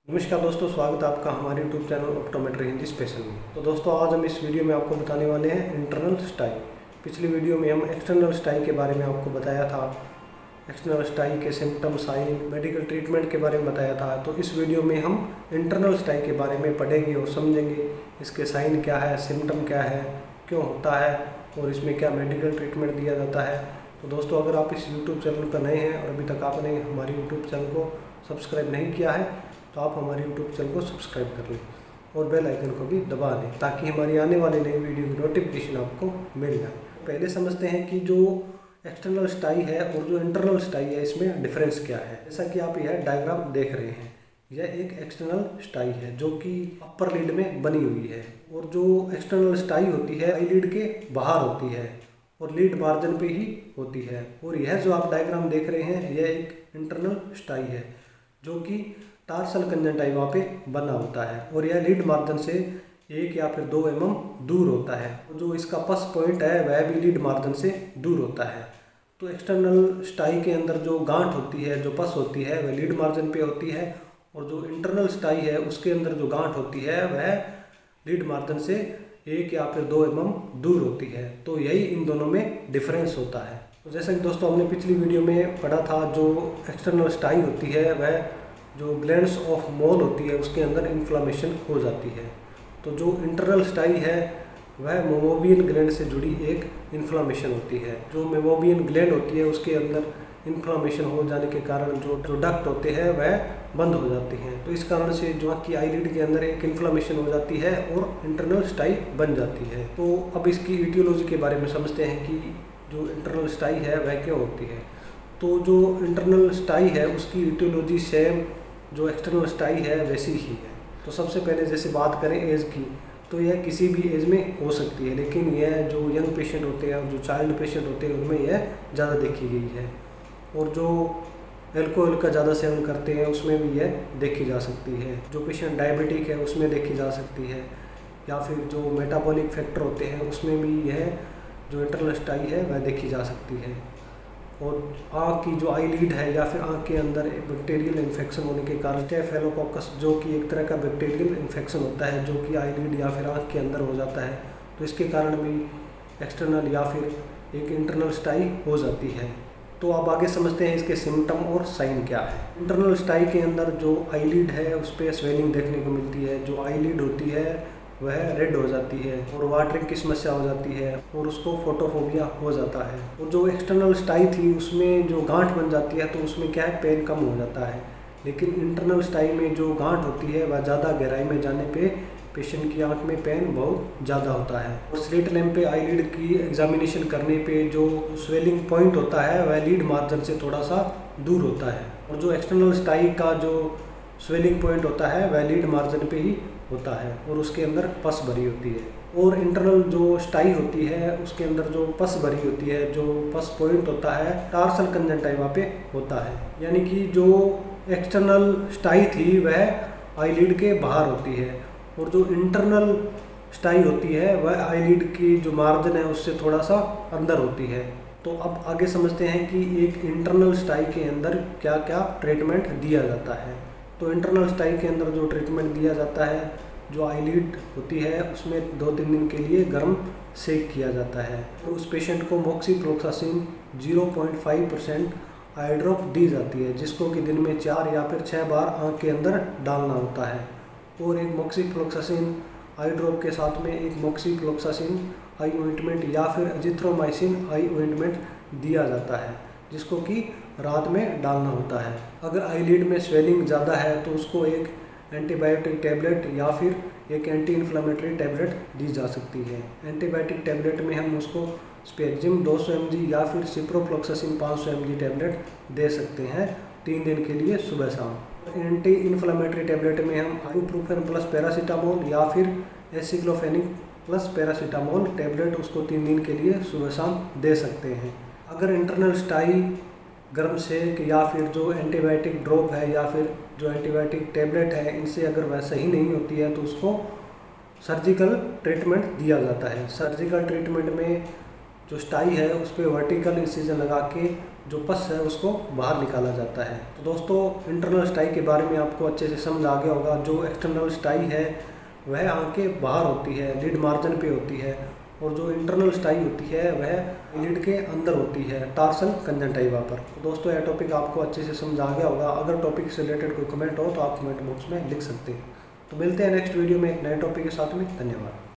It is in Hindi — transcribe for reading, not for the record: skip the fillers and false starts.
नमस्कार दोस्तों, स्वागत है आपका हमारे YouTube channel optometry Hindi special में। तो दोस्तों, आज हम इस वीडियो में आपको बताने वाले हैं इंटरनल स्टाई। पिछली वीडियो में हम एक्सटर्नल स्टाई के बारे में आपको बताया था, एक्सटर्नल स्टाई के सिम्टम, साइन, मेडिकल ट्रीटमेंट के बारे में बताया था। तो इस वीडियो में हम इंटरनल स्टाई के बारे में पढ़ेंगे और समझेंगे इसके साइन क्या है, सिम्टम क्या है, क्यों होता है और इसमें क्या मेडिकल ट्रीटमेंट दिया जाता है। तो दोस्तों, अगर आप इस यूट्यूब चैनल पर नए हैं और अभी तक आपने हमारे यूट्यूब चैनल को सब्सक्राइब नहीं किया है तो आप हमारे यूट्यूब चैनल को सब्सक्राइब कर लें और बेल आइकन को भी दबा दें ताकि हमारी आने वाली नई वीडियो की नोटिफिकेशन आपको मिल जाए। पहले समझते हैं कि जो एक्सटर्नल स्टाई है और जो इंटरनल स्टाई है इसमें डिफरेंस क्या है। जैसा कि आप यह डायग्राम देख रहे हैं, यह एक एक्सटर्नल स्टाई है जो कि अपर लीड में बनी हुई है, और जो एक्सटर्नल स्टाई होती है आई लीड के बाहर होती है और लीड मार्जिन पे ही होती है। और यह जो आप डायग्राम देख रहे हैं यह एक इंटरनल स्टाई है जो कि टार्सल कंजंक्टिवा पे बना होता है और यह लीड मार्जिन से 1 या फिर 2 mm दूर होता है। जो इसका पस पॉइंट है वह भी लीड मार्जिन से दूर होता है। तो एक्सटर्नल स्टाई के अंदर जो गांठ होती है, जो पस होती है, वह लीड मार्जिन पे होती है, और जो इंटरनल स्टाई है उसके अंदर जो गांठ होती है वह लीड मार्जिन से 1 या फिर 2 mm दूर होती है। तो यही इन दोनों में डिफरेंस होता है। तो जैसा कि दोस्तों हमने पिछली वीडियो में पढ़ा था, जो एक्सटर्नल स्टाई होती है वह जो ग्लैंड्स ऑफ मोल होती है उसके अंदर इन्फ्लामेशन हो जाती है। तो जो इंटरनल स्टाई है वह मेमोबियन ग्लैंड से जुड़ी एक इन्फ्लामेशन होती है। जो मेमोबियन ग्लैंड होती है उसके अंदर इन्फ्लामेशन हो जाने के कारण जो डक्ट होते हैं वह बंद हो जाते हैं। तो इस कारण से जो कि आईलिड के अंदर एक इन्फ्लामेशन हो जाती है और इंटरनल स्टाई बन जाती है। तो अब इसकी इटियोलॉजी के बारे में समझते हैं कि जो इंटरनल स्टाई है वह क्यों होती है। तो जो इंटरनल स्टाई है उसकी इटियोलॉजी सेम जो एक्सटर्नल स्टाई है वैसी ही है। तो सबसे पहले जैसे बात करें एज की, तो यह किसी भी एज में हो सकती है, लेकिन यह जो यंग पेशेंट होते हैं और जो चाइल्ड पेशेंट होते हैं उनमें यह ज़्यादा देखी गई है। और जो एल्कोहल का ज़्यादा सेवन करते हैं उसमें भी यह देखी जा सकती है। जो पेशेंट डायबिटिक है उसमें देखी जा सकती है, या फिर जो मेटाबॉलिक फैक्टर होते हैं उसमें भी यह जो इंटरनल स्टाई है वह देखी जा सकती है। और आँख की जो आई लीड है या फिर आँख के अंदर बैक्टीरियल इन्फेक्शन होने के कारण स्टेफिलोकोकस जो कि एक तरह का बैक्टीरियल इन्फेक्शन होता है जो कि आई लीड या फिर आँख के अंदर हो जाता है, तो इसके कारण भी एक्सटर्नल या फिर एक इंटरनल स्टाई हो जाती है। तो अब आगे समझते हैं इसके सिम्टम और साइन क्या है। इंटरनल स्टाई के अंदर जो आई लीड है उस पर स्वेलिंग देखने को मिलती है। जो आई लीड होती है वह रेड हो जाती है और वाटरिंग की समस्या हो जाती है और उसको फोटोफोबिया हो जाता है। और जो एक्सटर्नल स्टाई थी उसमें जो गांठ बन जाती है तो उसमें क्या है, पेन कम हो जाता है। लेकिन इंटरनल स्टाई में जो गांठ होती है वह ज़्यादा गहराई में जाने पे पेशेंट की आंख में पेन बहुत ज़्यादा होता है। और स्लिट लैम्प पे आई लीड की एग्जामिनेशन करने पे जो स्वेलिंग पॉइंट होता है वह लीड मार्जिन से थोड़ा सा दूर होता है, और जो एक्सटर्नल स्टाई का जो स्वेलिंग पॉइंट होता है वह लीड मार्जिन पे ही होता है और उसके अंदर पस भरी होती है। और इंटरनल जो स्टाई होती है उसके अंदर जो पस भरी होती है, जो पस पॉइंट होता है टार्सल कंजंक्टिवा पे होता है। यानी कि जो एक्सटर्नल स्टाई थी वह आईलिड के बाहर होती है और जो इंटरनल स्टाई होती है वह आईलिड की जो मार्जिन है उससे थोड़ा सा अंदर होती है। तो अब आगे समझते हैं कि एक इंटरनल स्टाई के अंदर क्या क्या ट्रीटमेंट दिया जाता है। तो इंटरनल स्टाई के अंदर जो ट्रीटमेंट दिया जाता है, जो आईलिड होती है उसमें 2-3 दिन के लिए गर्म सेक किया जाता है। तो उस पेशेंट को मोक्सीफ्लोक्सासिन 0.5% आई ड्रॉप दी जाती है, जिसको कि दिन में 4 या फिर 6 बार आँख के अंदर डालना होता है। और एक मोक्सीफ्लोक्सासिन आई ड्रॉप के साथ में एक मोक्सीफ्लोक्सासिन आई ऑइंटमेंट या फिर एजिथ्रोमाइसिन आई ऑइंटमेंट दिया जाता है, जिसको कि रात में डालना होता है। अगर आईलिड में स्वेलिंग ज़्यादा है तो उसको एक एंटीबायोटिक टैबलेट या फिर एक एंटी इन्फ्लेमेटरी टैबलेट दी जा सकती है। एंटीबायोटिक टैबलेट में हम उसको स्पेक्जिम 200 mg या फिर सिप्रोफ्लोक्सासिन 500 mg टैबलेट दे सकते हैं 3 दिन के लिए सुबह शाम। एंटी इन्फ्लेमेटरी टैबलेट में हम आइबुप्रोफेन प्लस पैरासीटामोल या फिर एसिक्लोफेनिक प्लस पैरासीटामोल टैबलेट उसको 3 दिन के लिए सुबह शाम दे सकते हैं। अगर इंटरनल स्टाई, गर्म सेक या फिर जो एंटीबायोटिक ड्रॉप है या फिर जो एंटीबायोटिक टैबलेट है, इनसे अगर वह सही नहीं होती है तो उसको सर्जिकल ट्रीटमेंट दिया जाता है। सर्जिकल ट्रीटमेंट में जो स्टाई है उस पर वर्टिकल इंसिजन लगा के जो पस है उसको बाहर निकाला जाता है। तो दोस्तों इंटरनल स्टाई के बारे में आपको अच्छे से समझ आ गया होगा। जो एक्सटर्नल स्टाई है वह आँख के बाहर होती है, लिड मार्जिन पे होती है, और जो इंटरनल स्टाई होती है वह लिड के अंदर होती है, टार्सल कंजंक्टिवा पर। तो दोस्तों यह टॉपिक आपको अच्छे से समझ आ गया होगा। अगर टॉपिक से रिलेटेड कोई कमेंट हो तो आप कमेंट बॉक्स में लिख सकते हैं। तो मिलते हैं नेक्स्ट वीडियो में एक नए टॉपिक के साथ में। धन्यवाद।